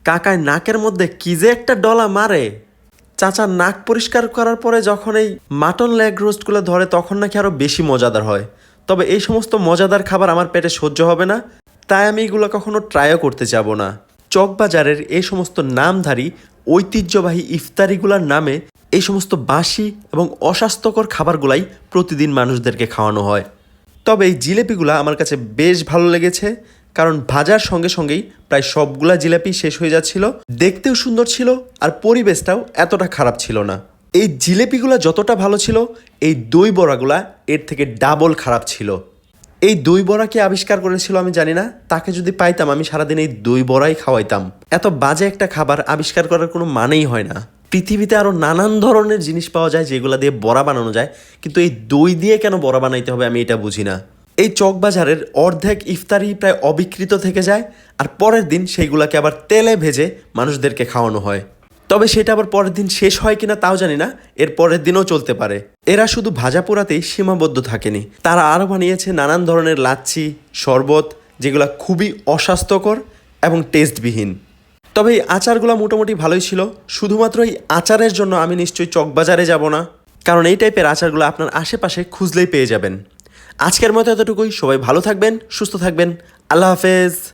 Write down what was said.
কাকায় নাকের মধ্যে কি যে একটা ডলা মারে। চাচা নাক পরিষ্কার করার পরে যখন এই মাটন লেগ রোস্টগুলো ধরে তখন নাকি আরও বেশি মজাদার হয়। তবে এই সমস্ত মজাদার খাবার আমার পেটে সহ্য হবে না, তাই আমি এগুলো কখনো ট্রাইও করতে যাব না। চকবাজারের এই সমস্ত নামধারী ঐতিহ্যবাহী ইফতারিগুলোর নামে এই সমস্ত বাসি এবং অস্বাস্থ্যকর খাবারগুলাই প্রতিদিন মানুষদেরকে খাওয়ানো হয়। তবে এই জিলেপিগুলো আমার কাছে বেশ ভালো লেগেছে, কারণ ভাজার সঙ্গে সঙ্গেই প্রায় সবগুলা জিলাপি শেষ হয়ে যাচ্ছিল। দেখতেও সুন্দর ছিল আর পরিবেশটাও এতটা খারাপ ছিল না। এই জিলেপিগুলো যতটা ভালো ছিল, এই দই বড়াগুলা এর থেকে ডাবল খারাপ ছিল। এই দই বড়া কে আবিষ্কার করেছিল আমি জানি না, তাকে যদি পাইতাম আমি সারাদিন এই দই বড়াই খাওয়াইতাম। এত বাজে একটা খাবার আবিষ্কার করার কোনো মানেই হয় না। পৃথিবীতে আরও নানান ধরনের জিনিস পাওয়া যায় যেগুলো দিয়ে বড়া বানানো যায়, কিন্তু এই দই দিয়ে কেন বড়া বানাইতে হবে আমি এটা বুঝি না। এই চকবাজারের অর্ধেক ইফতারি প্রায় অবিকৃত থেকে যায়, আর পরের দিন সেইগুলোকে আবার তেলে ভেজে মানুষদেরকে খাওয়ানো হয়। তবে সেটা আবার পরের দিন শেষ হয় কিনা তাও জানি না, এর পরের দিনও চলতে পারে। এরা শুধু ভাজা পোড়াতেই সীমাবদ্ধ থাকেনি, তারা আরও বানিয়েছে নানান ধরনের লাচ্ছি, শরবত, যেগুলো খুবই অস্বাস্থ্যকর এবং টেস্টবিহীন। তবে এই আচারগুলো মোটামুটি ভালোই ছিল। শুধুমাত্র এই আচারের জন্য আমি নিশ্চয়ই চকবাজারে যাব না, কারণ এই টাইপের আচারগুলো আপনার আশেপাশে খুঁজলেই পেয়ে যাবেন। আজকের মতো এতটুকুই। সবাই ভালো থাকবেন, সুস্থ থাকবেন। আল্লাহ হাফেজ।